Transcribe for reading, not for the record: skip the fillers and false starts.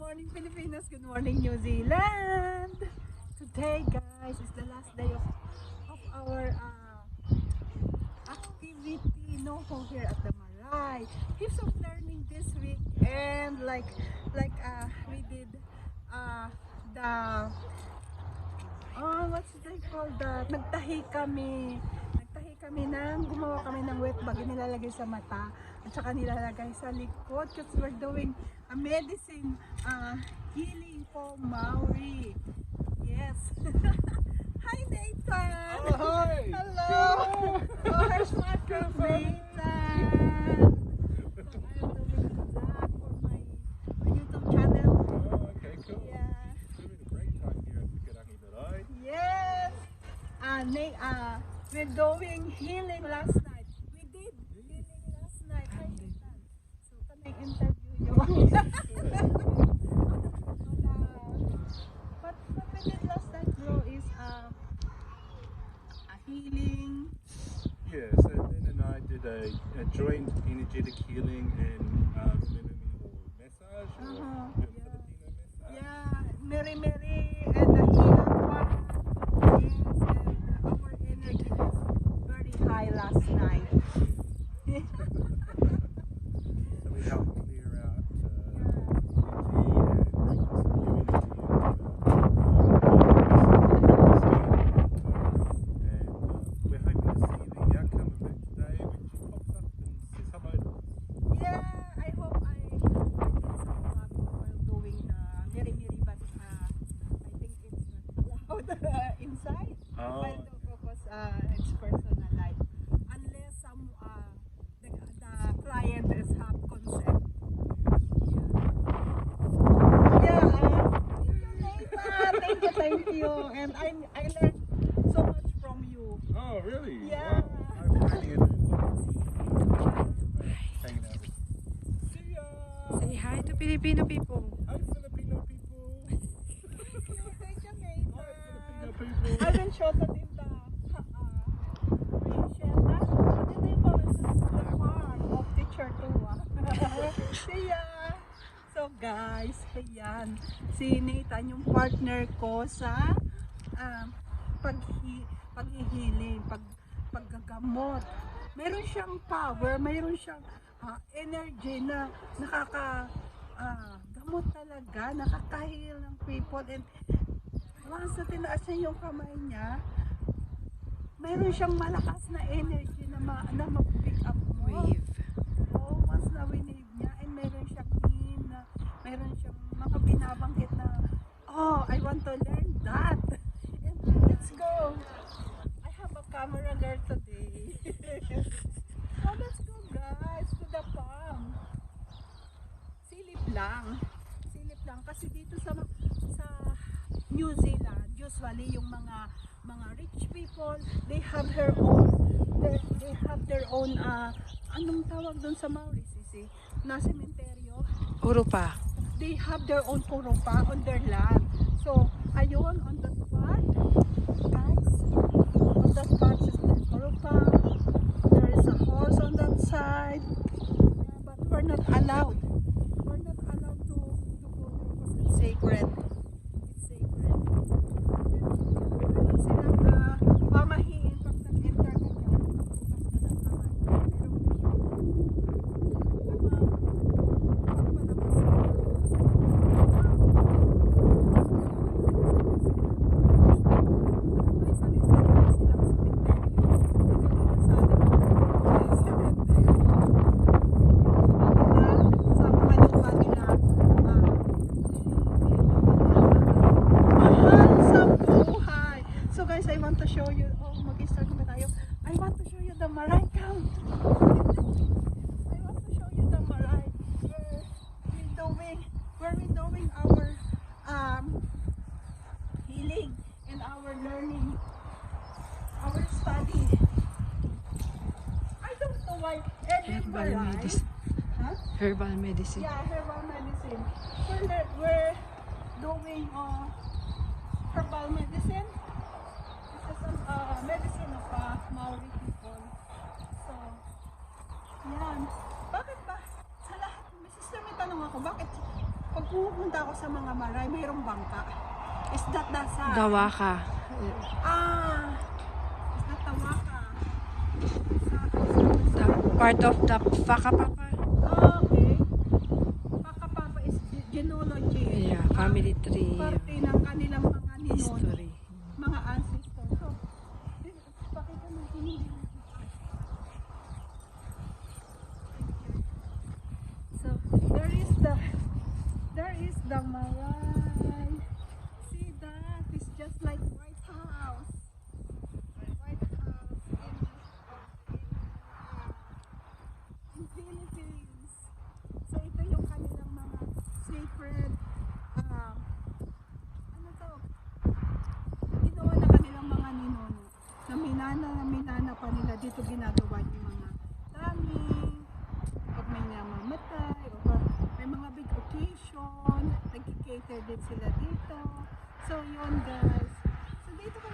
morning Pilipinas, good morning New Zealand. Today guys is the last day of our activity here at the Marae. Heaps of learning this week and we did the what's it called, nagtahi kami gumawa kami ng wet bag, nilalagay sa mata at saka nilalagay sa likod because we're doing a medicine healing for Maori. Yes. Hi Nathan. Oh, hi. Hello. Oh, her smart girl Nathan. So I'm doing that for my YouTube channel. Oh, okay, cool. Yeah. Having a great time here at Whakarangi Marae. Yes. We're doing healing last night. We did healing last night. Hi, Nathan. So, can I interview you? What we did last night, bro, is a healing. Yeah, so Ben and I did a joint energetic healing and massage or Uh-huh, Filipino massage. Yeah, Mary and the healer one. Yes, and our energy was very high last night. So we helped clear out energy and bring some new energy and we're hoping to see the outcome of that today when she pops up and says hello to us. Yeah, I hope I did some while doing Miri, but I think it's not allowed inside. Oh. While the focus it's personal life. Unless the client is have consent. Yeah. Thank you. And I learned so much from you. Oh, really? Yeah. Wow. I'm finding it hanging out with you. See ya! Say hi to Filipino people. Hi, Filipino people! Thank you, Nathan. Hi, Filipino I people! will show the team the what did they call it? The farm of teacher Tua. See ya! So guys, ayan. Si Nathan yung partner ko sa paghihiling, paggagamot. Meron siyang power, meron siyang energy na gamot talaga, nakaka-heal ng people. And once na tinaas niya yung kamay niya, meron siyang malakas na energy na mag-pick up mo. Wave. Oh, once na winave niya, and meron siyang meron siyang mga binabanggit na, oh, I want to learn that. And let's go. I have a camera there today. So let's go guys to the farm. Silip lang kasi dito sa New Zealand usually yung mga rich people, they have their own anong tawag doon sa Maori, Sisi, na sementeryo. Urupa. They have their own kurupa on their land. So ayun, on that part guys, on that part is their kurupa. There is a horse on that side. Yeah, but we're not allowed to go there because it's sacred. It's sacred. Meron silang pamahiin pag nag-enter ka dyan, bukas ka ng kamay. So guys, I want to show you, mag-start na tayo. I want to show you the Marae camp. I want to show you the Marae where we're doing our healing and our learning, our study. I don't know why every Herbal Marae, medicine. huh? Herbal medicine. Yeah, herbal medicine. We're doing herbal medicine. This is medicine of Maori people. So, yan. Bakit ba? Sa lahat, may sister, may tanong ako, bakit pag pupunta ako sa mga maray, mayroong bangka. Is that Dasa? Dawaka. Is that Tawaka? Part of the Fakapapa. Okay. Pakapapa is genealogy. Yeah, family tree. Parte ng kanilang mga ninon. History. Mga ancestors. So, pakita mo hindi. So, there is the Maray. See that? It's just like White House. White House in Philippines. So, ito yung kanilang mga sacred ano to? Ginawa na kanilang mga ninuno na minana pa nila dito ginagawa yung mga daming pag may namamatay o pag may mga big occasion nagki-cater din sila dito. So yun guys, so dito ka